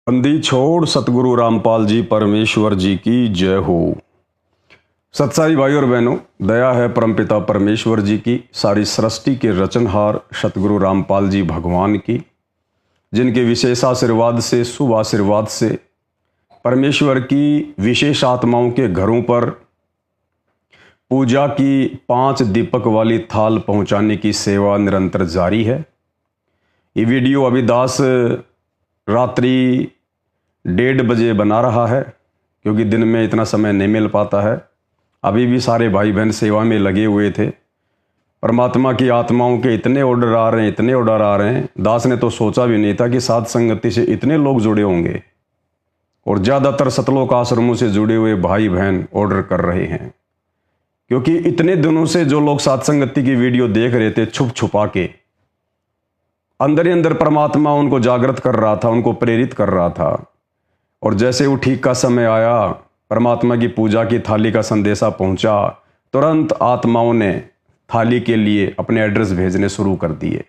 बंदी छोड़ सतगुरु रामपाल जी परमेश्वर जी की जय हो। सत्साई भाई और बहनों, दया है परमपिता परमेश्वर जी की, सारी सृष्टि के रचनहार सतगुरु रामपाल जी भगवान की, जिनके विशेष आशीर्वाद से, शुभ आशीर्वाद से परमेश्वर की विशेष आत्माओं के घरों पर पूजा की 5 दीपक वाली थाल पहुंचाने की सेवा निरंतर जारी है। ये वीडियो अभी दास रात्रि 1:30 बजे बना रहा है, क्योंकि दिन में इतना समय नहीं मिल पाता है। अभी भी सारे भाई बहन सेवा में लगे हुए थे। परमात्मा की आत्माओं के इतने ऑर्डर आ रहे हैं, इतने ऑर्डर आ रहे हैं, दास ने तो सोचा भी नहीं था कि साध संगति से इतने लोग जुड़े होंगे। और ज़्यादातर सतलोक आश्रमों से जुड़े हुए भाई बहन ऑर्डर कर रहे हैं, क्योंकि इतने दिनों से जो लोग साध संगति की वीडियो देख रहे थे छुप छुपा के, अंदर ही अंदर परमात्मा उनको जागृत कर रहा था, उनको प्रेरित कर रहा था। और जैसे वो ठीक का समय आया, परमात्मा की पूजा की थाली का संदेशा पहुंचा, तुरंत आत्माओं ने थाली के लिए अपने एड्रेस भेजने शुरू कर दिए।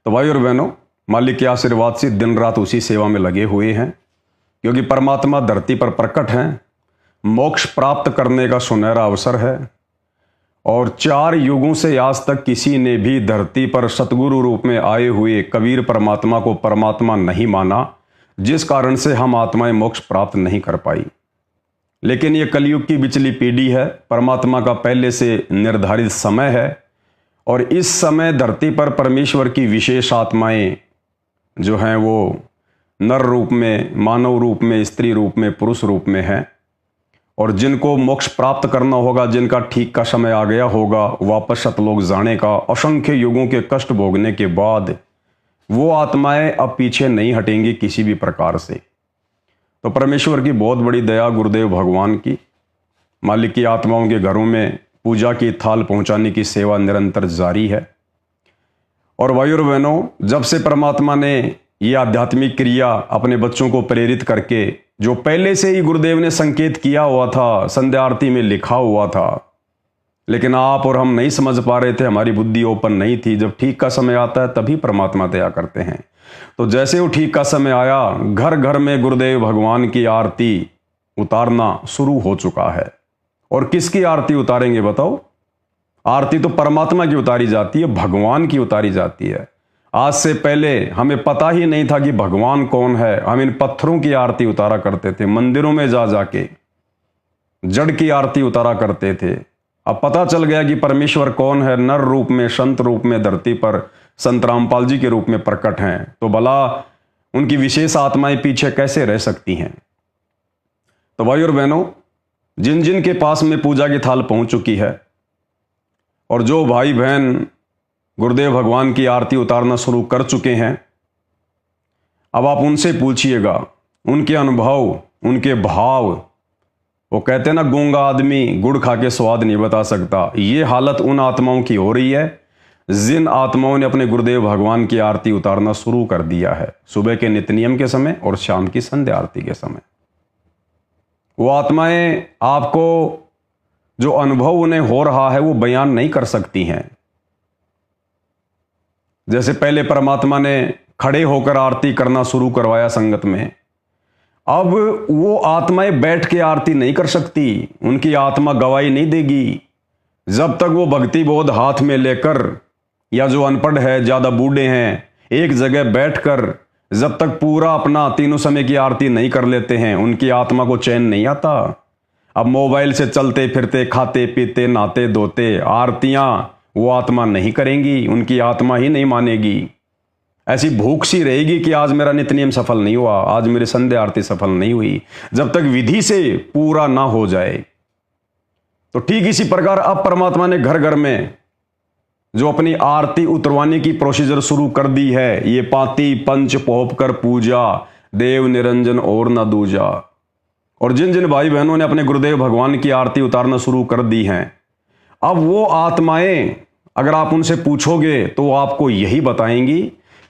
तो भाई और बहनों, मालिक के आशीर्वाद से दिन रात उसी सेवा में लगे हुए हैं, क्योंकि परमात्मा धरती पर प्रकट हैं। मोक्ष प्राप्त करने का सुनहरा अवसर है, और 4 युगों से आज तक किसी ने भी धरती पर सतगुरु रूप में आए हुए कबीर परमात्मा को परमात्मा नहीं माना, जिस कारण से हम आत्माएं मोक्ष प्राप्त नहीं कर पाई। लेकिन ये कलयुग की बिचली पीढ़ी है, परमात्मा का पहले से निर्धारित समय है, और इस समय धरती पर परमेश्वर की विशेष आत्माएं जो हैं वो नर रूप में, मानव रूप में, स्त्री रूप में, पुरुष रूप में हैं। और जिनको मोक्ष प्राप्त करना होगा, जिनका ठीक का समय आ गया होगा वापस सतलोक जाने का, असंख्य युगों के कष्ट भोगने के बाद वो आत्माएं अब पीछे नहीं हटेंगी किसी भी प्रकार से। तो परमेश्वर की बहुत बड़ी दया, गुरुदेव भगवान की, मालिक की आत्माओं के घरों में पूजा की थाल पहुंचाने की सेवा निरंतर जारी है। और भाई और बहनों, जब से परमात्मा ने ये आध्यात्मिक क्रिया अपने बच्चों को प्रेरित करके, जो पहले से ही गुरुदेव ने संकेत किया हुआ था, संध्या आरती में लिखा हुआ था, लेकिन आप और हम नहीं समझ पा रहे थे, हमारी बुद्धि ओपन नहीं थी। जब ठीक का समय आता है तभी परमात्मा दया करते हैं। तो जैसे वो ठीक का समय आया, घर घर में गुरुदेव भगवान की आरती उतारना शुरू हो चुका है। और किसकी आरती उतारेंगे बताओ? आरती तो परमात्मा की उतारी जाती है, भगवान की उतारी जाती है। आज से पहले हमें पता ही नहीं था कि भगवान कौन है। हम इन पत्थरों की आरती उतारा करते थे, मंदिरों में जा जाके जड़ की आरती उतारा करते थे। अब पता चल गया कि परमेश्वर कौन है, नर रूप में, संत रूप में धरती पर संत रामपाल जी के रूप में प्रकट हैं। तो भला उनकी विशेष आत्माएं पीछे कैसे रह सकती हैं? तो भाई और बहनों, जिन जिन के पास में पूजा की थाल पहुंच चुकी है, और जो भाई बहन गुरुदेव भगवान की आरती उतारना शुरू कर चुके हैं, अब आप उनसे पूछिएगा, उनके अनुभव, उनके भाव। वो कहते हैं ना, गूंगा आदमी गुड़ खा के स्वाद नहीं बता सकता। ये हालत उन आत्माओं की हो रही है जिन आत्माओं ने अपने गुरुदेव भगवान की आरती उतारना शुरू कर दिया है, सुबह के नित्य नियम के समय और शाम की संध्या आरती के समय। वो आत्माएं आपको जो अनुभव उन्हें हो रहा है वो बयान नहीं कर सकती हैं। जैसे पहले परमात्मा ने खड़े होकर आरती करना शुरू करवाया संगत में, अब वो आत्माएं बैठ के आरती नहीं कर सकती। उनकी आत्मा गवाही नहीं देगी जब तक वो भक्ति बोध हाथ में लेकर, या जो अनपढ़ है, ज्यादा बूढ़े हैं, एक जगह बैठकर जब तक पूरा अपना तीनों समय की आरती नहीं कर लेते हैं, उनकी आत्मा को चैन नहीं आता। अब मोबाइल से चलते फिरते, खाते पीते, नहाते धोते आरतियां वो आत्मा नहीं करेंगी, उनकी आत्मा ही नहीं मानेगी। ऐसी भूख सी रहेगी कि आज मेरा नित्य नियम सफल नहीं हुआ, आज मेरी संध्या आरती सफल नहीं हुई, जब तक विधि से पूरा ना हो जाए। तो ठीक इसी प्रकार अब परमात्मा ने घर घर में जो अपनी आरती उतरवाने की प्रोसीजर शुरू कर दी है, ये पाती पंच पोप कर पूजा, देव निरंजन और न दूजा। और जिन जिन भाई बहनों ने अपने गुरुदेव भगवान की आरती उतारना शुरू कर दी हैं, अब वो आत्माएं, अगर आप उनसे पूछोगे तो आपको यही बताएंगी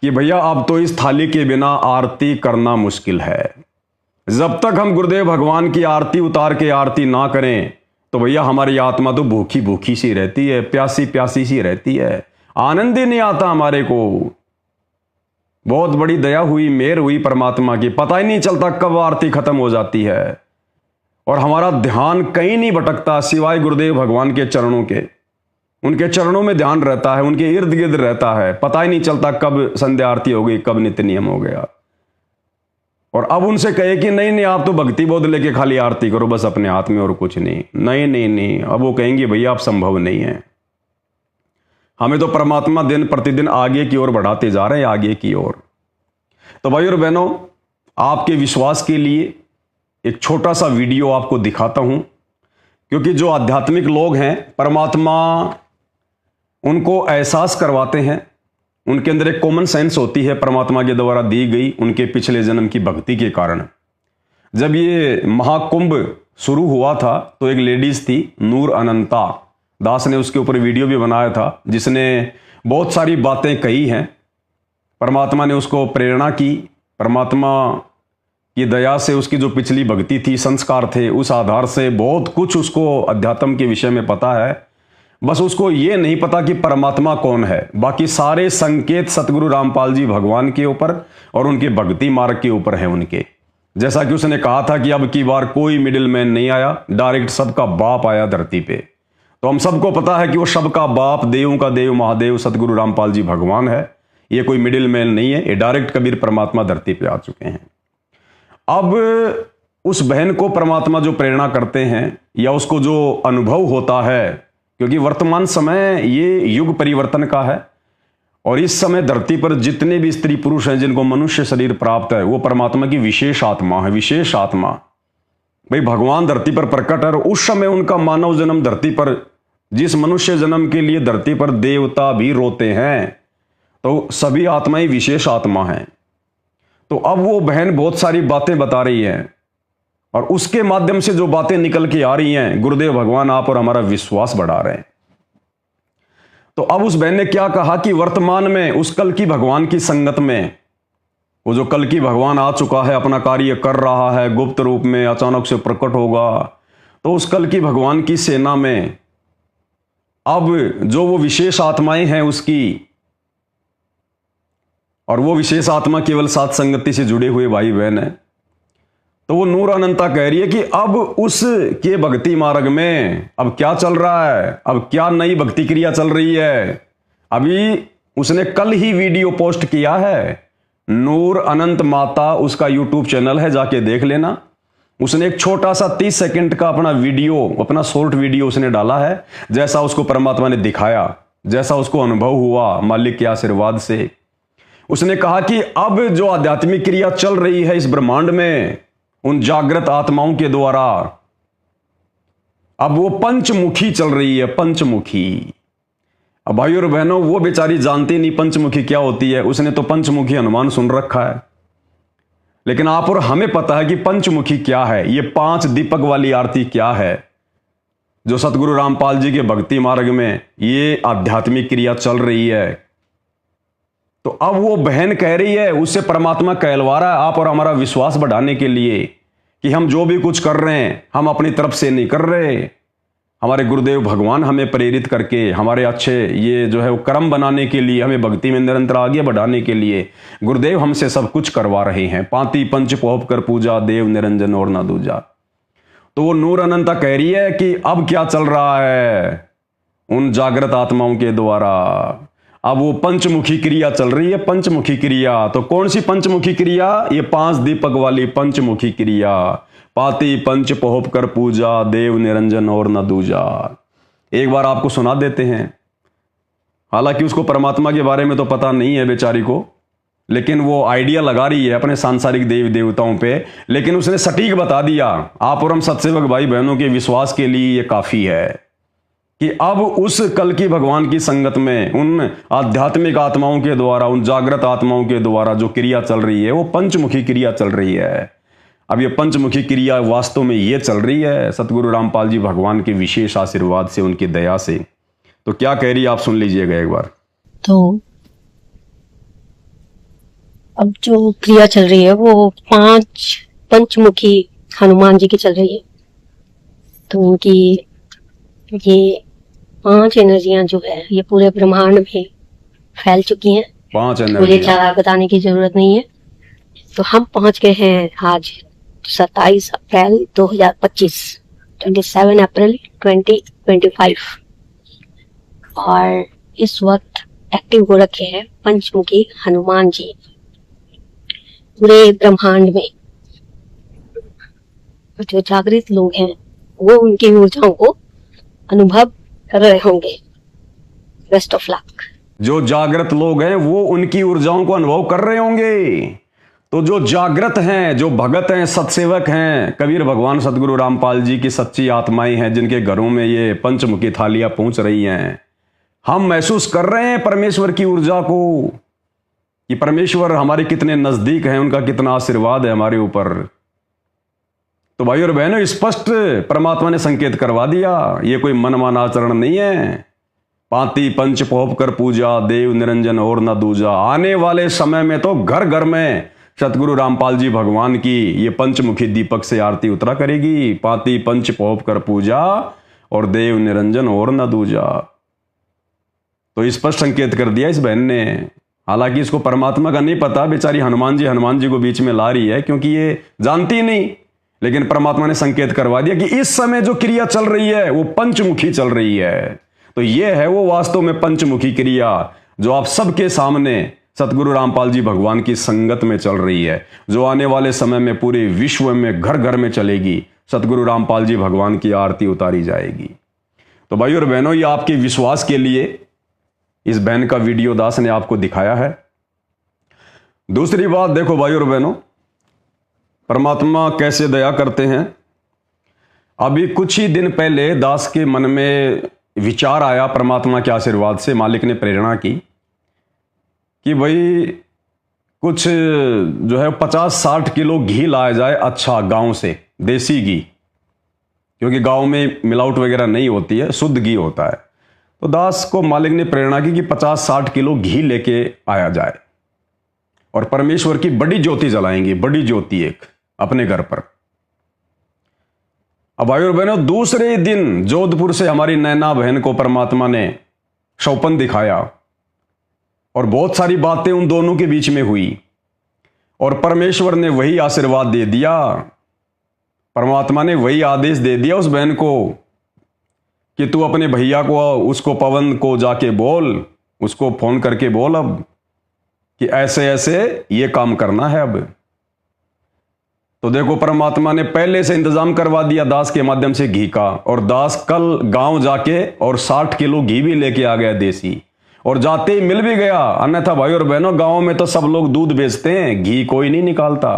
कि भैया अब तो इस थाली के बिना आरती करना मुश्किल है। जब तक हम गुरुदेव भगवान की आरती उतार के आरती ना करें, तो भैया हमारी आत्मा तो भूखी भूखी सी रहती है, प्यासी प्यासी सी रहती है, आनंद ही नहीं आता हमारे को। बहुत बड़ी दया हुई, मेहर हुई परमात्मा की। पता ही नहीं चलता कब आरती खत्म हो जाती है और हमारा ध्यान कहीं नहीं भटकता सिवाय गुरुदेव भगवान के चरणों के। उनके चरणों में ध्यान रहता है, उनके इर्द गिर्द रहता है। पता ही नहीं चलता कब संध्या आरती हो गई, कब नित्य नियम हो गया। और अब उनसे कहे कि नहीं नहीं, आप तो भक्ति बोध लेके खाली आरती करो बस अपने हाथ में और कुछ नहीं। नहीं नहीं नहीं, अब वो कहेंगे भैया आप संभव नहीं है। हमें तो परमात्मा दिन प्रतिदिन आगे की ओर बढ़ाते जा रहे हैं, आगे की ओर। तो भाई और बहनों, आपके विश्वास के लिए एक छोटा सा वीडियो आपको दिखाता हूं, क्योंकि जो आध्यात्मिक लोग हैं परमात्मा उनको एहसास करवाते हैं। उनके अंदर एक कॉमन सेंस होती है परमात्मा के द्वारा दी गई उनके पिछले जन्म की भक्ति के कारण। जब ये महाकुंभ शुरू हुआ था तो एक लेडीज थी, नूर अनंता दास ने उसके ऊपर वीडियो भी बनाया था, जिसने बहुत सारी बातें कही हैं। परमात्मा ने उसको प्रेरणा की। परमात्मा की दया से उसकी जो पिछली भक्ति थी, संस्कार थे, उस आधार से बहुत कुछ उसको अध्यात्म के विषय में पता है। बस उसको ये नहीं पता कि परमात्मा कौन है। बाकी सारे संकेत सतगुरु रामपाल जी भगवान के ऊपर और उनके भक्ति मार्ग के ऊपर है उनके। जैसा कि उसने कहा था कि अब की बार कोई मिडिल मैन नहीं आया, डायरेक्ट सबका बाप आया धरती पे। तो हम सबको पता है कि वो सबका बाप, देवों का देव, महादेव सतगुरु रामपाल जी भगवान है। ये कोई मिडिल मैन नहीं है, ये डायरेक्ट कबीर परमात्मा धरती पे आ चुके हैं। अब उस बहन को परमात्मा जो प्रेरणा करते हैं या उसको जो अनुभव होता है, क्योंकि वर्तमान समय ये युग परिवर्तन का है और इस समय धरती पर जितने भी स्त्री पुरुष हैं जिनको मनुष्य शरीर प्राप्त है, वो परमात्मा की विशेष आत्मा है। विशेष आत्मा भाई, भगवान धरती पर प्रकट है और उस समय उनका मानव जन्म धरती पर, जिस मनुष्य जन्म के लिए धरती पर देवता भी रोते हैं, तो सभी आत्माएं विशेष आत्मा हैं। तो अब वो बहन बहुत सारी बातें बता रही है और उसके माध्यम से जो बातें निकल के आ रही हैं, गुरुदेव भगवान आप और हमारा विश्वास बढ़ा रहे हैं। तो अब उस बहन ने क्या कहा कि वर्तमान में उस कल की भगवान की संगत में, वो जो कल की भगवान आ चुका है, अपना कार्य कर रहा है, गुप्त रूप में अचानक से प्रकट होगा, तो उस कल की भगवान की सेना में अब जो वो विशेष आत्माएं हैं उसकी, और वो विशेष आत्मा केवल साथ संगति से जुड़े हुए भाई बहन है। तो वो नूर अनंता कह रही है कि अब उस के भक्ति मार्ग में अब क्या चल रहा है, अब क्या नई भक्ति क्रिया चल रही है। अभी उसने कल ही वीडियो पोस्ट किया है, नूर अनंत माता उसका यूट्यूब चैनल है, जाके देख लेना। उसने एक छोटा सा 30 सेकंड का अपना वीडियो, अपना शॉर्ट वीडियो उसने डाला है, जैसा उसको परमात्मा ने दिखाया, जैसा उसको अनुभव हुआ मालिक के आशीर्वाद से। उसने कहा कि अब जो आध्यात्मिक क्रिया चल रही है इस ब्रह्मांड में उन जागृत आत्माओं के द्वारा, अब वो पंचमुखी चल रही है, पंचमुखी। अब भाई और बहनों, वो बेचारी जानती नहीं पंचमुखी क्या होती है। उसने तो पंचमुखी हनुमान सुन रखा है, लेकिन आप और हमें पता है कि पंचमुखी क्या है। ये 5 दीपक वाली आरती क्या है, जो सतगुरु रामपाल जी के भक्ति मार्ग में ये आध्यात्मिक क्रिया चल रही है। तो अब वो बहन कह रही है, उससे परमात्मा कहलवा रहा है आप और हमारा विश्वास बढ़ाने के लिए कि हम जो भी कुछ कर रहे हैं हम अपनी तरफ से नहीं कर रहे। हमारे गुरुदेव भगवान हमें प्रेरित करके हमारे अच्छे ये जो है वो कर्म बनाने के लिए, हमें भक्ति में निरंतर आगे बढ़ाने के लिए गुरुदेव हमसे सब कुछ करवा रहे हैं। पांति पंच पोप कर पूजा, देव निरंजन और ना दूजा। तो वो नूर अनंता कह रही है कि अब क्या चल रहा है उन जागृत आत्माओं के द्वारा, अब वो पंचमुखी क्रिया चल रही है। पंचमुखी क्रिया तो कौन सी पंचमुखी क्रिया? ये 5 दीपक वाली पंचमुखी क्रिया। पाती पंच पोहप कर पूजा, देव निरंजन और न दूजा। एक बार आपको सुना देते हैं। हालांकि उसको परमात्मा के बारे में तो पता नहीं है बेचारी को, लेकिन वो आइडिया लगा रही है अपने सांसारिक देवी देवताओं पे, लेकिन उसने सटीक बता दिया। आप और हम सत्सेवक भाई बहनों के विश्वास के लिए ये काफी है कि अब उस कल की भगवान की संगत में उन आध्यात्मिक आत्माओं के द्वारा, उन जागृत आत्माओं के द्वारा जो क्रिया चल रही है वो पंचमुखी क्रिया चल रही है। अब ये पंचमुखी क्रिया वास्तव में ये चल रही है सतगुरु रामपाल जी भगवान के विशेष आशीर्वाद से, उनकी दया से। तो क्या कह रही है आप सुन लीजिएगा एक बार। तो अब जो क्रिया चल रही है वो 5 पंचमुखी हनुमान जी की चल रही है। तो उनकी ये 5 एनर्जियां जो है ये पूरे ब्रह्मांड में फैल चुकी हैं। 5 मुझे एनर्जी। ज़्यादा बताने की ज़रूरत नहीं है। तो हम पहुंच गए हैं आज 27 अप्रैल 2025, 27 अप्रैल 2025, और इस वक्त एक्टिव हो रखे हैं पंचमुखी हनुमान जी पूरे ब्रह्मांड में। जो जागृत लोग हैं वो उनकी ऊर्जाओं को अनुभव कर रहे होंगे। Best of luck. जो जागृत लोग हैं वो उनकी ऊर्जाओं को अनुभव कर रहे होंगे। तो जो जागृत हैं, जो भगत हैं, सत्सेवक हैं, कबीर भगवान सदगुरु रामपाल जी की सच्ची आत्माएं हैं, जिनके घरों में ये पंचमुखी थालियां पहुंच रही हैं, हम महसूस कर रहे हैं परमेश्वर की ऊर्जा को कि परमेश्वर हमारे कितने नजदीक हैं, उनका कितना आशीर्वाद है हमारे ऊपर। तो भाई और बहनों, स्पष्ट परमात्मा ने संकेत करवा दिया, ये कोई मनमाना आचरण नहीं है। पाती पंच पोप कर पूजा, देव निरंजन और न दूजा। आने वाले समय में तो घर घर में सतगुरु रामपाल जी भगवान की ये पंचमुखी दीपक से आरती उतरा करेगी। पाती पंच पोप कर पूजा और देव निरंजन और न दूजा। तो स्पष्ट संकेत कर दिया इस बहन ने। हालांकि इसको परमात्मा का नहीं पता, बेचारी हनुमान जी को बीच में ला रही है क्योंकि ये जानती नहीं, लेकिन परमात्मा ने संकेत करवा दिया कि इस समय जो क्रिया चल रही है वो पंचमुखी चल रही है। तो ये है वो वास्तव में पंचमुखी क्रिया जो आप सबके सामने सतगुरु रामपाल जी भगवान की संगत में चल रही है, जो आने वाले समय में पूरे विश्व में घर घर में चलेगी। सतगुरु रामपाल जी भगवान की आरती उतारी जाएगी। तो भाई और बहनों, ये आपके विश्वास के लिए इस बहन का वीडियो दास ने आपको दिखाया है। दूसरी बात देखो भाई और बहनों, परमात्मा कैसे दया करते हैं। अभी कुछ ही दिन पहले दास के मन में विचार आया, परमात्मा के आशीर्वाद से मालिक ने प्रेरणा की कि भाई कुछ जो है 50-60 किलो घी लाया जाए, अच्छा गांव से देसी घी, क्योंकि गांव में मिलावट वगैरह नहीं होती है, शुद्ध घी होता है। तो दास को मालिक ने प्रेरणा की कि 50-60 किलो घी लेके आया जाए और परमेश्वर की बड़ी ज्योति जलाएंगे, बड़ी ज्योति एक अपने घर पर। अब भाई और बहनों, दूसरे दिन जोधपुर से हमारी नैना बहन को परमात्मा ने सौपन दिखाया और बहुत सारी बातें उन दोनों के बीच में हुई और परमेश्वर ने वही आशीर्वाद दे दिया। परमात्मा ने वही आदेश दे दिया उस बहन को कि तू अपने भैया को, उसको पवन को जाके बोल, उसको फोन करके बोल अब कि ऐसे ऐसे ये काम करना है अब। तो देखो, परमात्मा ने पहले से इंतजाम करवा दिया दास के माध्यम से घी का, और दास कल गांव जाके और 60 किलो घी भी लेके आ गया देसी, और जाते ही मिल भी गया। अन्यथा भाई और बहनों, गांव में तो सब लोग दूध बेचते हैं, घी कोई नहीं निकालता,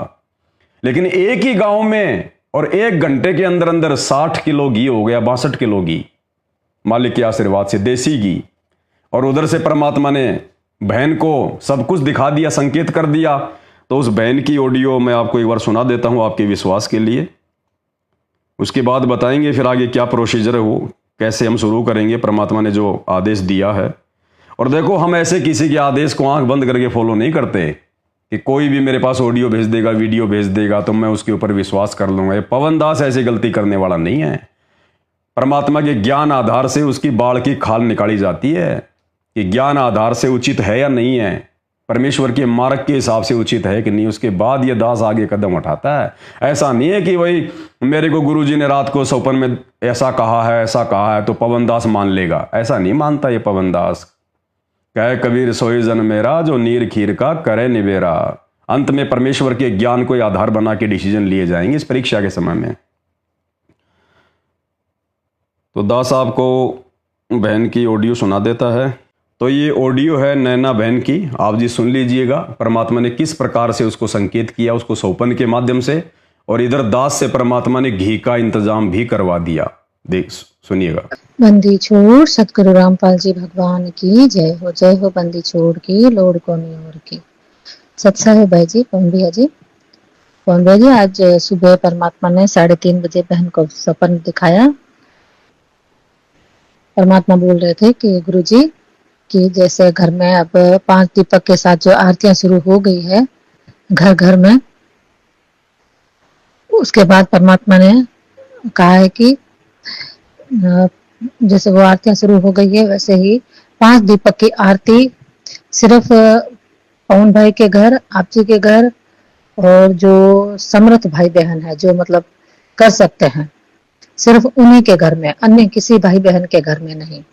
लेकिन एक ही गांव में और 1 घंटे के अंदर अंदर 60 किलो घी हो गया, 62 किलो घी मालिक के आशीर्वाद से, देसी घी। और उधर से परमात्मा ने बहन को सब कुछ दिखा दिया, संकेत कर दिया। तो उस बहन की ऑडियो मैं आपको एक बार सुना देता हूं आपके विश्वास के लिए। उसके बाद बताएंगे फिर आगे क्या प्रोसीजर है, वो कैसे हम शुरू करेंगे, परमात्मा ने जो आदेश दिया है। और देखो, हम ऐसे किसी के आदेश को आंख बंद करके फॉलो नहीं करते कि कोई भी मेरे पास ऑडियो भेज देगा, वीडियो भेज देगा तो मैं उसके ऊपर विश्वास कर लूंगा। ये पवन दास ऐसी गलती करने वाला नहीं है। परमात्मा के ज्ञान आधार से उसकी बाढ़ की खाल निकाली जाती है कि ज्ञान आधार से उचित है या नहीं है, परमेश्वर के मार्ग के हिसाब से उचित है कि नहीं, उसके बाद ये दास आगे कदम उठाता है। ऐसा नहीं है कि भाई मेरे को गुरुजी ने रात को सौपन में ऐसा कहा है, ऐसा कहा है तो पवन दास मान लेगा, ऐसा नहीं मानता ये पवन दास। कहे कबीर सोई जन मेरा, जो नीर खीर का करे निबेरा। अंत में परमेश्वर के ज्ञान को आधार बना के डिसीजन लिए जाएंगे इस परीक्षा के समय में। तो दास आपको बहन की ऑडियो सुना देता है। तो ये ऑडियो है नैना बहन की, आप जी सुन लीजिएगा परमात्मा ने किस प्रकार से उसको संकेत किया, उसको सौपन के माध्यम से, और इधर दास से परमात्मा ने घी का इंतजाम भी करवा दिया। देख सुनिएगा। बंदी छोड़ सतगुरु रामपाल जी भगवान की जय हो, जय हो। बंदी छोड़ की लोड को नहीं और की। सत्सा है भाई जी, पवन भैया जी, पवन भैया जी। आज सुबह परमात्मा ने 3:30 बजे बहन को सपन दिखाया। परमात्मा बोल रहे थे कि गुरुजी कि जैसे घर में अब 5 दीपक के साथ जो आरतियां शुरू हो गई है घर घर में, उसके बाद परमात्मा ने कहा है कि जैसे वो आरतियां शुरू हो गई है वैसे ही 5 दीपक की आरती सिर्फ पवन भाई के घर, आप जी के घर, और जो समर्थ भाई बहन है जो मतलब कर सकते हैं, सिर्फ उन्हीं के घर में, अन्य किसी भाई बहन के घर में नहीं।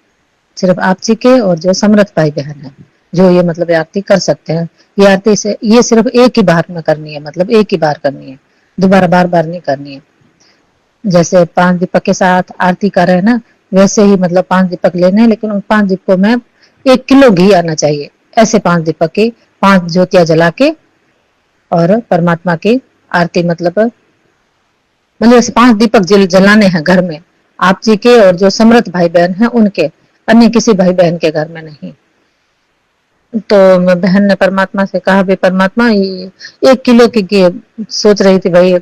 सिर्फ आप जी के और जो समर्थ भाई बहन है जो ये मतलब आरती कर सकते हैं। ये आरती से ये सिर्फ एक ही बार में करनी है, मतलब एक ही बार करनी है, दोबारा बार बार नहीं करनी है। जैसे 5 दीपक के साथ आरती कर रहे हैं ना, वैसे ही मतलब 5 दीपक लेने हैं, लेकिन उन 5 दीपकों में 1 किलो घी आना चाहिए। ऐसे 5 दीपक की 5 ज्योतियां जला के और परमात्मा की आरती मतलब ऐसे 5 दीपक जलाने हैं घर में, आप जी के और जो समर्थ भाई बहन हैं उनके, अन्य किसी भाई बहन के घर में नहीं। तो बहन ने परमात्मा से कहा, भाई परमात्मा ये 1 किलो की सोच रही थी भाई,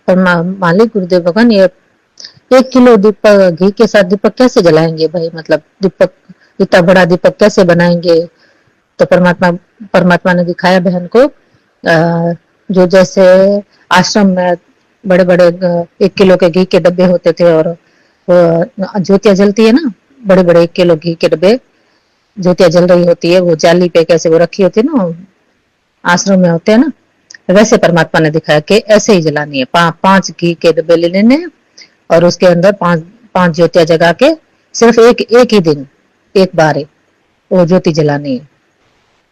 मालिक गुरुदेव भगवान ये 1 किलो दीपक घी के साथ दीपक कैसे जलाएंगे भाई, मतलब दीपक इतना बड़ा दीपक कैसे बनाएंगे। तो परमात्मा ने दिखाया बहन को, जो जैसे आश्रम में बड़े बड़े 1 किलो के घी के डब्बे होते थे, और वो ज्योतियां जलती है ना, बड़े बड़े 1 किलो घी के डब्बे, ज्योतियां जल रही होती है, वो जाली पे कैसे वो रखी होती है ना, आश्रम में होते हैं ना, वैसे परमात्मा ने दिखाया कि ऐसे ही जलानी है। 5 घी के डब्बे ले लेने हैं और उसके अंदर 5 ज्योतियां जगा के सिर्फ एक ही दिन एक बार ही वो ज्योति जलानी है।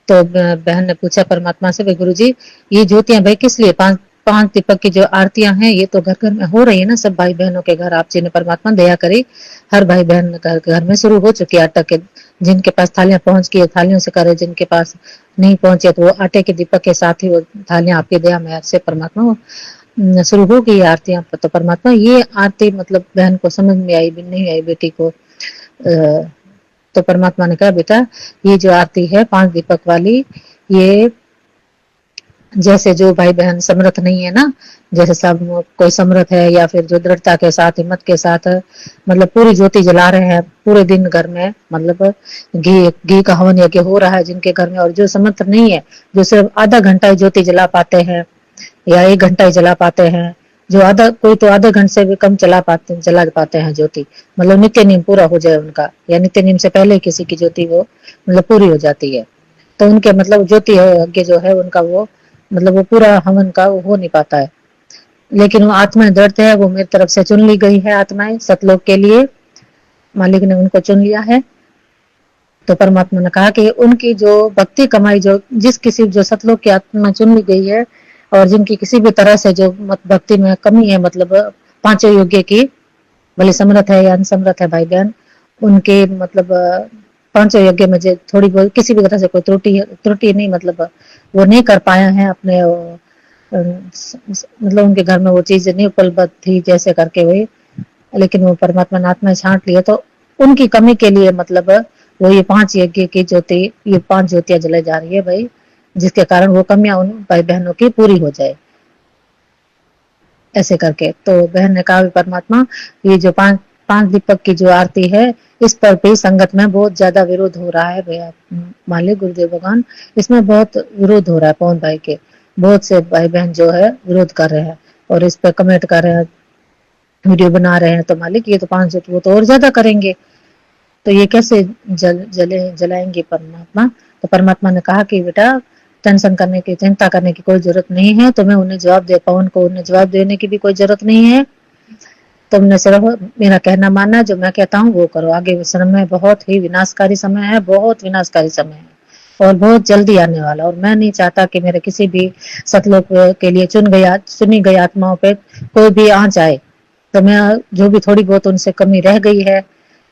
तो बहन ने पूछा परमात्मा से, भाई गुरुजी ये ज्योतियां भाई किस लिए, 5 दीपक की जो आरतियां हैं ये तो घर घर में हो रही है ना, सब भाई बहनों के घर, आप जी ने परमात्मा दया करी, हर भाई बहन घर में शुरू हो चुकी है आटा के, जिनके पास थालियां पहुंच गई थालियों से करे, जिनके पास नहीं पहुंचे तो वो आटे के दीपक के साथ ही वो थालियां आपकी दया में से परमात्मा शुरू हो गई आरतियां। तो परमात्मा ये आरती मतलब बहन को समझ में आई भी नहीं आई बेटी को, तो परमात्मा ने कहा बेटा ये जो आरती है 5 दीपक वाली, ये जैसे जो भाई बहन समर्थ नहीं है ना, जैसे सब कोई समर्थ है या फिर जो दृढ़ता के साथ हिम्मत के साथ मतलब पूरी ज्योति जला रहे हैं पूरे दिन घर में, मतलब घी का हवन यज्ञ हो रहा है जिनके घर में, और जो समर्थ नहीं है जो सिर्फ आधा घंटा ही ज्योति जला पाते हैं या 1 घंटा ही जला पाते हैं, जो कोई तो आधे घंटे से भी कम जला पाते हैं ज्योति, मतलब नित्य नियम पूरा हो जाए उनका, या नित्य नियम से पहले किसी की ज्योति वो मतलब पूरी हो जाती है, तो उनके मतलब ज्योति यज्ञ जो है उनका वो मतलब वो पूरा हवन का वो हो नहीं पाता है। लेकिन वो आत्माएं दृढ़ है, वो मेरी तरफ से चुन ली गई है आत्माएं सतलोक के लिए, मालिक ने उनको चुन लिया है। तो परमात्मा ने कहा कि उनकी जो भक्ति कमाई, जो जिस किसी जो सतलोक की आत्मा चुन ली गई है और जिनकी किसी भी तरह से जो भक्ति में कमी है, मतलब 5 योग्य की, भले समर्थ है या अनसमर्थ है भाई बहन, उनके मतलब 5 यज्ञ में जो थोड़ी बहुत किसी भी तरह से कोई त्रुटि नहीं, मतलब वो नहीं कर पाया है अपने मतलब उनके घर में वो चीज नहीं उपलब्ध थी जैसे करके हुई, लेकिन वो परमात्मा ने आत्मा छांट लिया, तो उनकी कमी के लिए मतलब वो ये 5 यज्ञ की ज्योति, ये 5 ज्योतियां जलाई जा रही है भाई, जिसके कारण वो कमियां उन भाई बहनों की पूरी हो जाए ऐसे करके। तो बहन ने कहा परमात्मा ये जो 5 दीपक की जो आरती है इस पर भी संगत में बहुत ज्यादा विरोध हो रहा है भैया, मालिक गुरुदेव भगवान इसमें बहुत विरोध हो रहा है, पवन भाई के बहुत से भाई बहन जो है विरोध कर रहे हैं और इस पर कमेंट कर रहे हैं, वीडियो बना रहे हैं, तो मालिक ये तो 5 वो तो और ज्यादा करेंगे, तो ये कैसे जलाएंगे परमात्मा। तो परमात्मा ने कहा कि बेटा टेंशन करने की चिंता करने की कोई जरूरत नहीं है, तुम्हें उन्हें जवाब दे, पवन को उन्हें जवाब देने की भी कोई जरूरत नहीं है, तुमने सिर्फ मेरा कहना मानना, जो मैं कहता हूँ वो करो। आगे समय बहुत ही विनाशकारी समय है, बहुत विनाशकारी समय है और बहुत जल्दी आने वाला, और मैं नहीं चाहता कि मेरे किसी भी सतलोक के लिए चुनी गई आत्माओं पे कोई भी आ जाए, तो मैं जो भी थोड़ी बहुत उनसे कमी रह गई है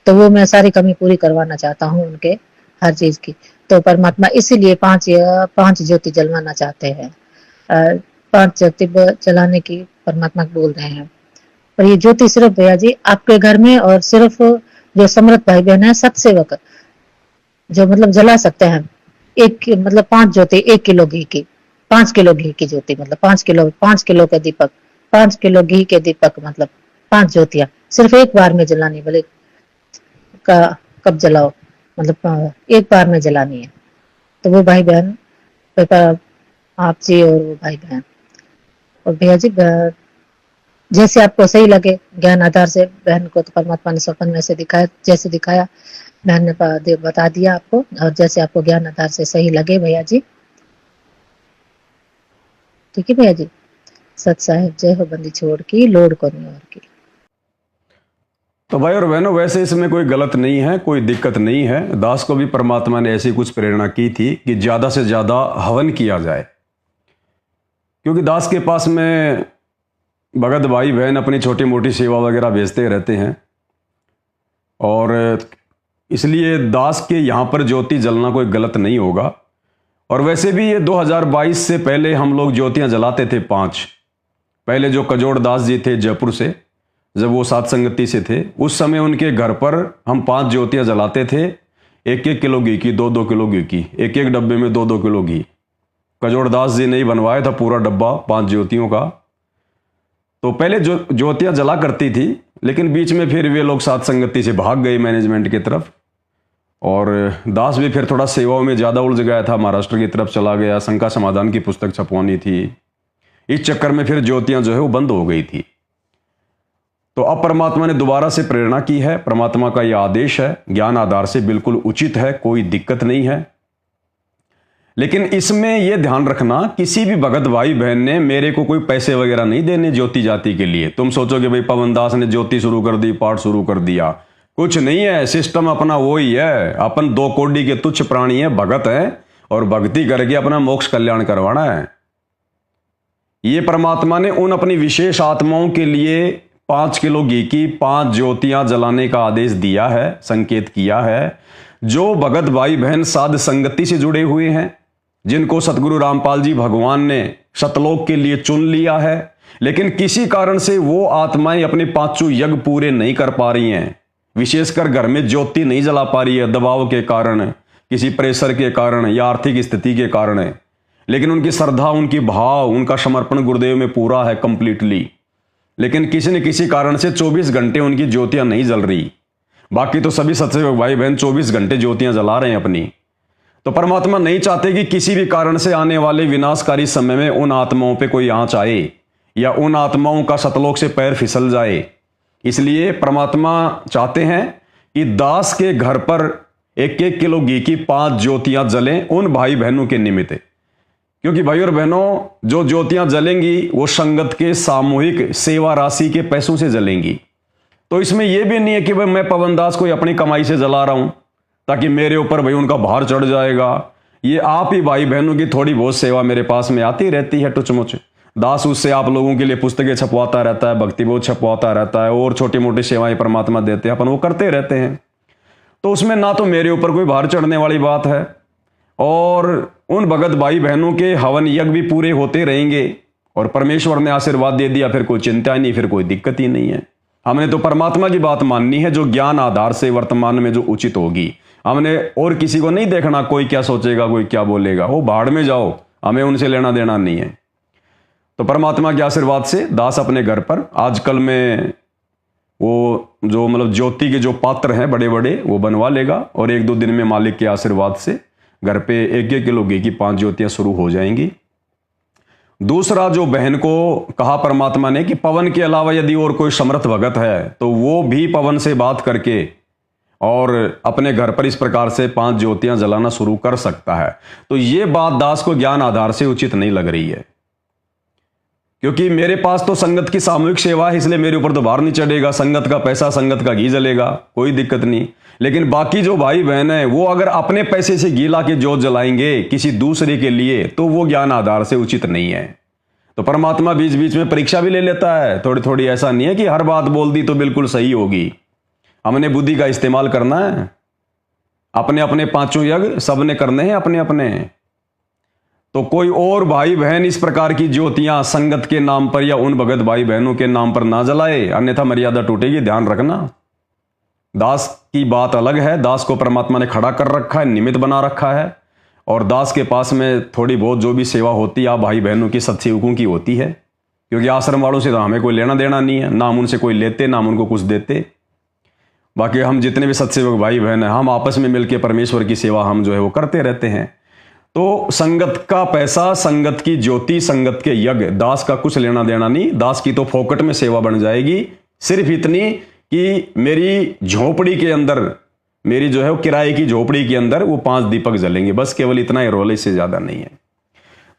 तो वो मैं सारी कमी पूरी करवाना चाहता हूँ उनके हर चीज की। तो परमात्मा इसीलिए 5 ज्योति जलवाना चाहते हैं, 5 ज्योति जलाने की परमात्मा बोल रहे हैं। और ये ज्योति सिर्फ भैया जी आपके घर में और सिर्फ जो समर्थ भाई बहन है सतसेवक जो मतलब जला सकते हैं, एक मतलब 5 ज्योति 1 किलो घी की, 5 किलो घी की ज्योति, मतलब 5 किलो के दीपक, 5 किलो घी के दीपक, मतलब 5 ज्योतियां सिर्फ एक बार में जलानी, भले कब जलाओ, मतलब एक बार में जलानी है। तो वो भाई बहन आप जी और वो भाई बहन और भैया जी जैसे आपको सही लगे ज्ञान आधार से, बहन को तो परमात्मा ने स्वप्न में से दिखाया, जैसे दिखाया बहन ने बता दिया आपको, और जैसे आपको ज्ञान आधार से सही लगे भैया जी ठीक है भैया जी। सत साहिब जय हो बंदी छोड़ की, लोड को नहीं और की। तो भाई और बहनों, वैसे इसमें कोई गलत नहीं है, कोई दिक्कत नहीं है। दास को भी परमात्मा ने ऐसी कुछ प्रेरणा की थी कि ज़्यादा से ज़्यादा हवन किया जाए, क्योंकि दास के पास में भगत भाई बहन अपनी छोटी मोटी सेवा वगैरह भेजते रहते हैं, और इसलिए दास के यहाँ पर ज्योति जलना कोई गलत नहीं होगा। और वैसे भी ये 2022 से पहले हम लोग ज्योतियाँ जलाते थे 5। पहले जो कजोड़ दास जी थे जयपुर से, जब वो सात संगति से थे, उस समय उनके घर पर हम 5 ज्योतियाँ जलाते थे। 1-1 किलो घी की, 2-2 किलो घी की, एक एक डब्बे में 2-2 किलो घी। कजोड़ दास जी ने ही बनवाया था पूरा डब्बा 5 ज्योतियों का। तो पहले जो ज्योतियाँ जला करती थी, लेकिन बीच में फिर वे लोग सात संगति से भाग गए मैनेजमेंट की तरफ, और दास भी फिर थोड़ा सेवाओं में ज़्यादा उलझ गया था, महाराष्ट्र की तरफ चला गया, शंका समाधान की पुस्तक छपवानी थी। इस चक्कर में फिर ज्योतियाँ जो है वो बंद हो गई थी। तो अब परमात्मा ने दोबारा से प्रेरणा की है। परमात्मा का यह आदेश है, ज्ञान आधार से बिल्कुल उचित है, कोई दिक्कत नहीं है। लेकिन इसमें यह ध्यान रखना, किसी भी भगत भाई बहन ने मेरे को कोई पैसे वगैरह नहीं देने ज्योति जाति के लिए। तुम सोचोगे भाई पवन दास ने ज्योति शुरू कर दी, पाठ शुरू कर दिया, कुछ नहीं है। सिस्टम अपना वो ही है। अपन 2 कोड़ी के तुच्छ प्राणी है, भगत है, और भक्ति करके अपना मोक्ष कल्याण करवाना है। ये परमात्मा ने उन अपनी विशेष आत्माओं के लिए 5 किलो घी की 5 ज्योतियां जलाने का आदेश दिया है, संकेत किया है। जो भगत भाई बहन साध संगति से जुड़े हुए हैं, जिनको सतगुरु रामपाल जी भगवान ने सतलोक के लिए चुन लिया है, लेकिन किसी कारण से वो आत्माएं अपने 5 यज्ञ पूरे नहीं कर पा रही हैं, विशेषकर घर में ज्योति नहीं जला पा रही है, दबाव के कारण, किसी प्रेशर के कारण या आर्थिक स्थिति के कारण है, लेकिन उनकी श्रद्धा, उनकी भाव, उनका समर्पण गुरुदेव में पूरा है कंप्लीटली, लेकिन किसी न किसी कारण से 24 घंटे उनकी ज्योतियां नहीं जल रही। बाकी तो सभी सत्संग भाई बहन 24 घंटे ज्योतियां जला रहे हैं अपनी। तो परमात्मा नहीं चाहते कि किसी भी कारण से आने वाले विनाशकारी समय में उन आत्माओं पे कोई आंच आए या उन आत्माओं का सतलोक से पैर फिसल जाए। इसलिए परमात्मा चाहते हैं कि दास के घर पर 1-1 किलो घी की 5 ज्योतियां जलें उन भाई बहनों के निमित्त। क्योंकि भाई और बहनों, जो ज्योतियां जलेंगी वो संगत के सामूहिक सेवा राशि के पैसों से जलेंगी। तो इसमें यह भी नहीं है कि भाई मैं पवन दास को अपनी कमाई से जला रहा हूं ताकि मेरे ऊपर भाई उनका भार चढ़ जाएगा। ये आप ही भाई बहनों की थोड़ी बहुत सेवा मेरे पास में आती रहती है टुचमुच। दास उससे आप लोगों के लिए पुस्तकें छपवाता रहता है, भक्ति बोध छपवाता रहता है, और छोटी मोटी सेवाएं परमात्मा देते हैं, अपन वो करते रहते हैं। तो उसमें ना तो मेरे ऊपर कोई भार चढ़ने वाली बात है, और उन भगत भाई बहनों के हवन यज्ञ भी पूरे होते रहेंगे, और परमेश्वर ने आशीर्वाद दे दिया, फिर कोई चिंता ही नहीं, फिर कोई दिक्कत ही नहीं है। हमने तो परमात्मा की बात माननी है, जो ज्ञान आधार से वर्तमान में जो उचित होगी। हमने और किसी को नहीं देखना, कोई क्या सोचेगा, कोई क्या बोलेगा, वो भाड़ में जाओ, हमें उनसे लेना देना नहीं है। तो परमात्मा के आशीर्वाद से दास अपने घर पर आजकल में वो जो मतलब ज्योति के जो पात्र हैं बड़े बड़े, वो बनवा लेगा, और 1-2 दिन में मालिक के आशीर्वाद से घर पे 1-1 किलो घी की 5 ज्योतियां शुरू हो जाएंगी। दूसरा, जो बहन को कहा परमात्मा ने कि पवन के अलावा यदि और कोई समर्थ भगत है तो वो भी पवन से बात करके और अपने घर पर इस प्रकार से 5 ज्योतियां जलाना शुरू कर सकता है। तो ये बात दास को ज्ञान आधार से उचित नहीं लग रही है, क्योंकि मेरे पास तो संगत की सामूहिक सेवा है, इसलिए मेरे ऊपर तो भार नहीं चढ़ेगा। संगत का पैसा, संगत का घी जलेगा, कोई दिक्कत नहीं। लेकिन बाकी जो भाई बहन है वो अगर अपने पैसे से घी ला के जोत जलाएंगे किसी दूसरे के लिए, तो वो ज्ञान आधार से उचित नहीं है। तो परमात्मा बीच बीच में परीक्षा भी ले लेता है थोड़ी थोड़ी। ऐसा नहीं है कि हर बात बोल दी तो बिल्कुल सही होगी। हमने बुद्धि का इस्तेमाल करना है। अपने अपने 5 यज्ञ सबने करने हैं अपने अपने। तो कोई और भाई बहन इस प्रकार की ज्योतियां संगत के नाम पर या उन भगत भाई बहनों के नाम पर ना जलाए, अन्यथा मर्यादा टूटेगी, ध्यान रखना। दास की बात अलग है। दास को परमात्मा ने खड़ा कर रखा है, निमित्त बना रखा है, और दास के पास में थोड़ी बहुत जो भी सेवा होती है आप भाई बहनों की, सत्सेवकों की होती है। क्योंकि आश्रम वालों से तो हमें कोई लेना देना नहीं है, ना हम उनसे कोई लेते, ना हम उनको कुछ देते। बाकी हम जितने भी सत्सेवक भाई बहन हैं, हम आपस में मिलकर परमेश्वर की सेवा हम जो है वो करते रहते हैं। तो संगत का पैसा, संगत की ज्योति, संगत के यज्ञ, दास का कुछ लेना देना नहीं। दास की तो फोकट में सेवा बन जाएगी, सिर्फ इतनी कि मेरी झोपड़ी के अंदर, मेरी जो है वो किराए की झोपड़ी के अंदर वो 5 दीपक जलेंगे, बस केवल इतना ही रोल, इससे ज्यादा नहीं है।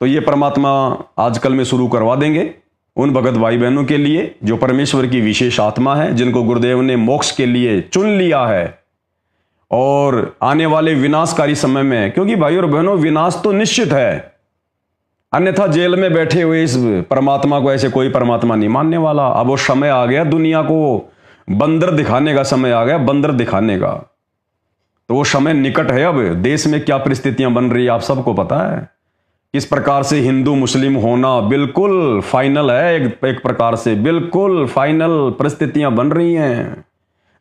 तो ये परमात्मा आजकल में शुरू करवा देंगे उन भगत भाई बहनों के लिए जो परमेश्वर की विशेष आत्मा है, जिनको गुरुदेव ने मोक्ष के लिए चुन लिया है और आने वाले विनाशकारी समय में, क्योंकि भाई और बहनों विनाश तो निश्चित है, अन्यथा जेल में बैठे हुए इस परमात्मा को ऐसे कोई परमात्मा नहीं मानने वाला। अब वो समय आ गया, दुनिया को बंदर दिखाने का समय आ गया, बंदर दिखाने का। तो वो समय निकट है। अब देश में क्या परिस्थितियां बन रही है आप सबको पता है। किस प्रकार से हिंदू मुस्लिम होना बिल्कुल फाइनल है, एक प्रकार से बिल्कुल फाइनल परिस्थितियां बन रही हैं।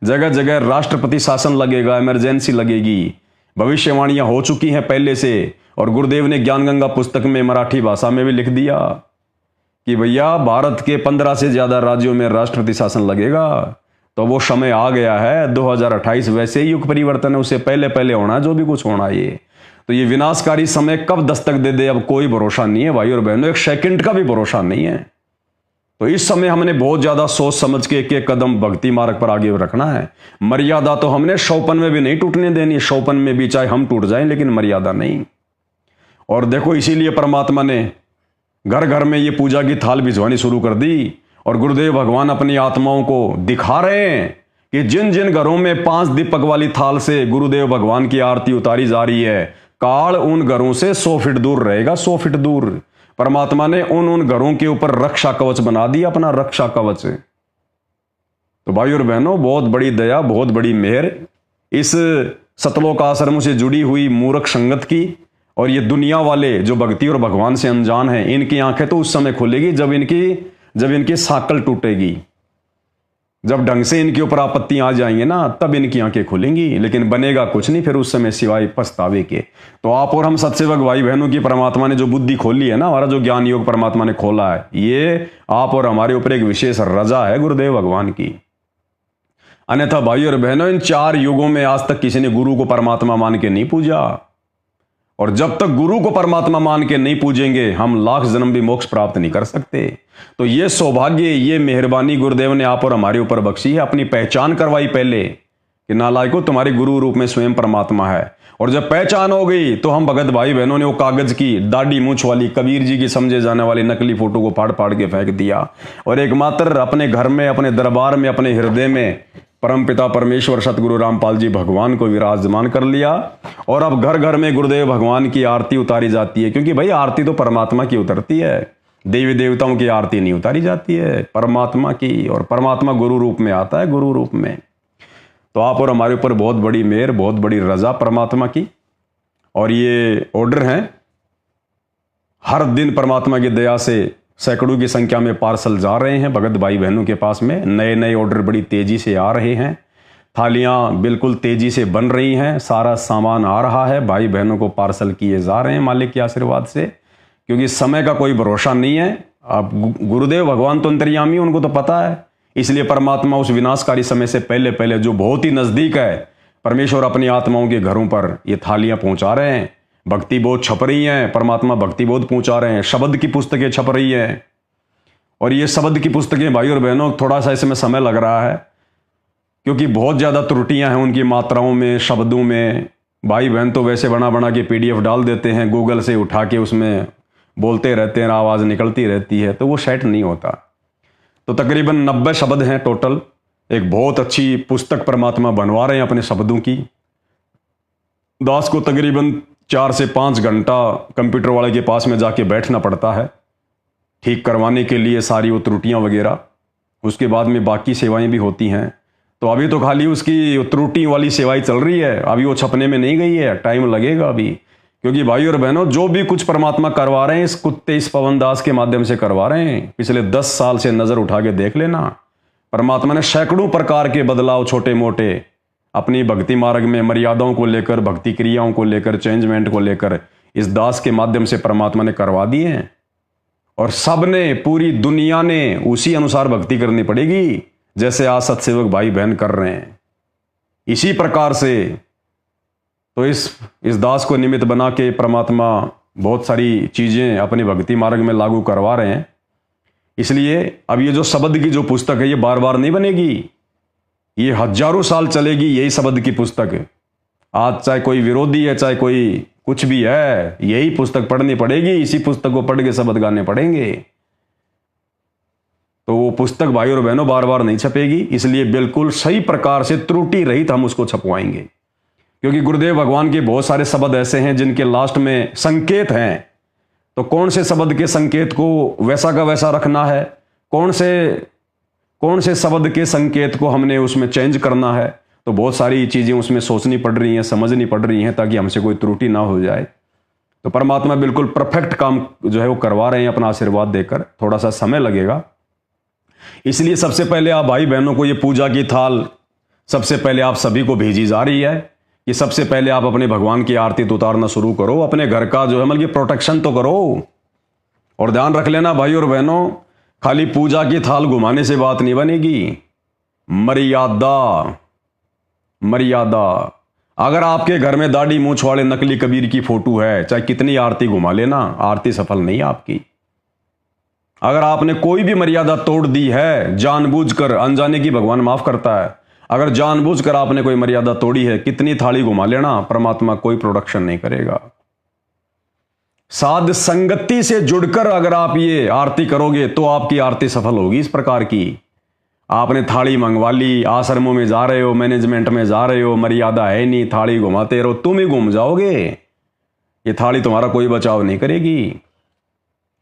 जगह जगह राष्ट्रपति शासन लगेगा, इमरजेंसी लगेगी, भविष्यवाणियां हो चुकी हैं पहले से। और गुरुदेव ने ज्ञान गंगा पुस्तक में मराठी भाषा में भी लिख दिया कि भैया भारत के 15 से ज्यादा राज्यों में राष्ट्रपति शासन लगेगा। तो वो समय आ गया है। 2028 वैसे ही युग परिवर्तन है, उससे पहले पहले होना है जो भी कुछ होना है। तो ये विनाशकारी समय कब दस्तक दे दे अब कोई भरोसा नहीं है भाई और बहनों, एक सेकंड का भी भरोसा नहीं है। तो इस समय हमने बहुत ज्यादा सोच समझ के एक एक कदम भक्ति मार्ग पर आगे रखना है। मर्यादा तो हमने शौपन में भी नहीं टूटने देनी, शौपन में भी चाहे हम टूट जाएं लेकिन मर्यादा नहीं। और देखो इसीलिए परमात्मा ने घर घर में ये पूजा की थाल भिजवानी शुरू कर दी। और गुरुदेव भगवान अपनी आत्माओं को दिखा रहे हैं कि जिन जिन घरों में 5 दीपक वाली थाल से गुरुदेव भगवान की आरती उतारी जा रही है, काल उन घरों से 100 फीट दूर रहेगा, 100 फीट दूर। परमात्मा ने उन घरों के ऊपर रक्षा कवच बना दिया, अपना रक्षा कवच। तो भाई और बहनों, बहुत बड़ी दया, बहुत बड़ी मेहर इस सतलोक आश्रम से जुड़ी हुई मूर्ख संगत की। और ये दुनिया वाले जो भक्ति और भगवान से अनजान हैं, इनकी आंखें तो उस समय खुलेगी जब इनकी साकल टूटेगी, जब ढंग से इनके ऊपर आपत्तियां आ जाएंगे ना, तब इनकी आंखें खुलेंगी। लेकिन बनेगा कुछ नहीं फिर उस समय सिवाय पछतावे के। तो आप और हम सत्सेवक भाई बहनों की परमात्मा ने जो बुद्धि खोली है ना, हमारा जो ज्ञान योग परमात्मा ने खोला है, ये आप और हमारे ऊपर एक विशेष रजा है गुरुदेव भगवान की। अन्यथा भाई और बहनों, इन 4 युगों में आज तक किसी ने गुरु को परमात्मा मान के नहीं पूजा। और जब तक गुरु को परमात्मा मान के नहीं पूजेंगे, हम लाख जन्म भी मोक्ष प्राप्त नहीं कर सकते। तो ये सौभाग्य, ये मेहरबानी गुरुदेव ने आप और हमारे ऊपर बख्शी है। अपनी पहचान करवाई पहले कि नालायको तुम्हारे गुरु रूप में स्वयं परमात्मा है। और जब पहचान हो गई तो हम भगत भाई बहनों ने वो कागज की दाढ़ी मूछ वाली कबीर जी की समझे जाने वाली नकली फोटो को फाड़ फाड़ के फेंक दिया और एकमात्र अपने घर में, अपने दरबार में, अपने हृदय में परमपिता परमेश्वर सतगुरु रामपाल जी भगवान को विराजमान कर लिया। और अब घर घर में गुरुदेव भगवान की आरती उतारी जाती है, क्योंकि भाई आरती तो परमात्मा की उतरती है, देवी देवताओं की आरती नहीं उतारी जाती है, परमात्मा की। और परमात्मा गुरु रूप में आता है, गुरु रूप में। तो आप और हमारे ऊपर बहुत बड़ी मेहर, बहुत बड़ी रजा परमात्मा की। और ये ऑर्डर हैं, हर दिन परमात्मा की दया से सैकड़ों की संख्या में पार्सल जा रहे हैं भगत भाई बहनों के पास में। नए नए ऑर्डर बड़ी तेजी से आ रहे हैं, थालियां बिल्कुल तेजी से बन रही हैं, सारा सामान आ रहा है, भाई बहनों को पार्सल किए जा रहे हैं मालिक के आशीर्वाद से। क्योंकि समय का कोई भरोसा नहीं है। अब गुरुदेव भगवान तो अंतर्यामी, उनको तो पता है। इसलिए परमात्मा उस विनाशकारी समय से पहले पहले, जो बहुत ही नजदीक है, परमेश्वर अपनी आत्माओं के घरों पर ये थालियां पहुंचा रहे हैं। भक्ति बोध छप रही हैं, परमात्मा भक्ति बोध पहुंचा रहे हैं, शब्द की पुस्तकें छप रही हैं। और ये शब्द की पुस्तकें भाई और बहनों, थोड़ा सा इसमें समय लग रहा है क्योंकि बहुत ज़्यादा त्रुटियां हैं उनकी मात्राओं में, शब्दों में। भाई बहन तो वैसे बना बना के PDF डाल देते हैं, गूगल से उठा के उसमें बोलते रहते हैं, आवाज़ निकलती रहती है, तो वो सेट नहीं होता। तो तकरीबन 90 शब्द हैं टोटल। एक बहुत अच्छी पुस्तक परमात्मा बनवा रहे हैं अपने शब्दों की। दास को तकरीबन 4 से 5 घंटा कंप्यूटर वाले के पास में जाके बैठना पड़ता है ठीक करवाने के लिए सारी वो त्रुटियां वगैरह। उसके बाद में बाकी सेवाएं भी होती हैं। तो अभी तो खाली उसकी त्रुटि वाली सेवाएं चल रही है, अभी वो छपने में नहीं गई है, टाइम लगेगा अभी। क्योंकि भाई और बहनों, जो भी कुछ परमात्मा करवा रहे हैं इस कुत्ते, इस पवन दास के माध्यम से करवा रहे हैं। पिछले 10 साल से नजर उठा के देख लेना, परमात्मा ने सैकड़ों प्रकार के बदलाव छोटे मोटे अपनी भक्ति मार्ग में, मर्यादाओं को लेकर, भक्ति क्रियाओं को लेकर, चेंजमेंट को लेकर इस दास के माध्यम से परमात्मा ने करवा दिए हैं। और सबने, पूरी दुनिया ने उसी अनुसार भक्ति करनी पड़ेगी जैसे आज सत्सेवक भाई बहन कर रहे हैं, इसी प्रकार से। तो इस दास को निमित्त बना के परमात्मा बहुत सारी चीजें अपनी भक्ति मार्ग में लागू करवा रहे हैं। इसलिए अब ये जो शब्द की जो पुस्तक है, ये बार बार नहीं बनेगी, ये हजारों साल चलेगी यही शब्द की पुस्तक। आज चाहे कोई विरोधी है, चाहे कोई कुछ भी है, यही पुस्तक पढ़नी पड़ेगी, इसी पुस्तक को पढ़ के शब्द गाने पड़ेंगे। तो वो पुस्तक भाई और बहनों बार बार नहीं छपेगी, इसलिए बिल्कुल सही प्रकार से त्रुटि रहित हम उसको छपवाएंगे। क्योंकि गुरुदेव भगवान के बहुत सारे शब्द ऐसे हैं जिनके लास्ट में संकेत हैं, तो कौन से शब्द के संकेत को वैसा का वैसा रखना है, कौन से शब्द के संकेत को हमने उसमें चेंज करना है, तो बहुत सारी चीजें उसमें सोचनी पड़ रही हैं, समझनी पड़ रही हैं, ताकि हमसे कोई त्रुटि ना हो जाए। तो परमात्मा बिल्कुल परफेक्ट काम जो है वो करवा रहे हैं अपना आशीर्वाद देकर। थोड़ा सा समय लगेगा, इसलिए सबसे पहले आप भाई बहनों को ये पूजा की थाल सबसे पहले आप सभी को भेजी जा रही है कि सबसे पहले आप अपने भगवान की आरती तो उतारना शुरू करो, अपने घर का जो है मतलब कि प्रोटेक्शन तो करो। और ध्यान रख लेना भाई और बहनों, खाली पूजा की थाल घुमाने से बात नहीं बनेगी, मर्यादा। अगर आपके घर में दाढ़ी मूंछ वाले नकली कबीर की फोटो है, चाहे कितनी आरती घुमा लेना, आरती सफल नहीं आपकी। अगर आपने कोई भी मर्यादा तोड़ दी है जानबूझकर, अनजाने की भगवान माफ करता है, अगर जानबूझकर आपने कोई मर्यादा तोड़ी है, कितनी थाली घुमा लेना, परमात्मा कोई प्रोडक्शन नहीं करेगा। साध संगति से जुड़कर अगर आप ये आरती करोगे तो आपकी आरती सफल होगी। इस प्रकार की आपने थाली मंगवा ली, आश्रमों में जा रहे हो, मैनेजमेंट में जा रहे हो, मर्यादा है नहीं, थाली घुमाते रहो, तुम ही घूम जाओगे, ये थाली तुम्हारा कोई बचाव नहीं करेगी।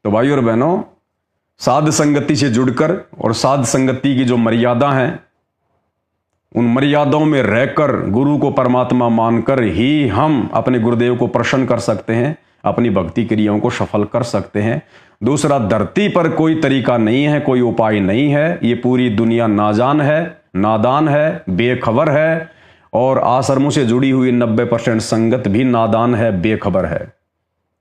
तो भाई और बहनों, साध संगति से जुड़कर और साध संगति की जो मर्यादा हैं, उन मर्यादाओं में रहकर गुरु को परमात्मा मानकर ही हम अपने गुरुदेव को प्रसन्न कर सकते हैं, अपनी भक्ति क्रियाओं को सफल कर सकते हैं। दूसरा, धरती पर कोई तरीका नहीं है, कोई उपाय नहीं है। ये पूरी दुनिया नाजान है, नादान है, बेखबर है, और आश्रमों से जुड़ी हुई 90% संगत भी नादान है, बेखबर है।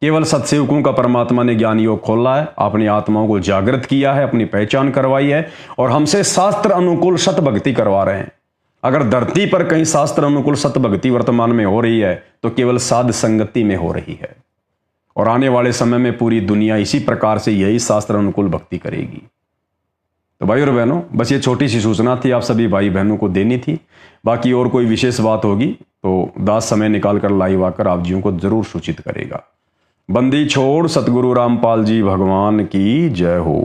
केवल सत्सेवकों का परमात्मा ने ज्ञान योग खोला है, अपनी आत्माओं को जागृत किया है, अपनी पहचान करवाई है, और हमसे शास्त्र अनुकूल सत भक्ति करवा रहे हैं। अगर धरती पर कहीं शास्त्र अनुकूल सत भक्ति वर्तमान में हो रही है तो केवल साध संगति में हो रही है, और आने वाले समय में पूरी दुनिया इसी प्रकार से यही शास्त्र अनुकूल भक्ति करेगी। तो भाई और बहनों, बस ये छोटी सी सूचना थी, आप सभी भाई बहनों को देनी थी। बाकी और कोई विशेष बात होगी तो दास समय निकाल कर लाइव आकर आप जियों को जरूर सूचित करेगा। बंदी छोड़ सतगुरु रामपाल जी भगवान की जय हो।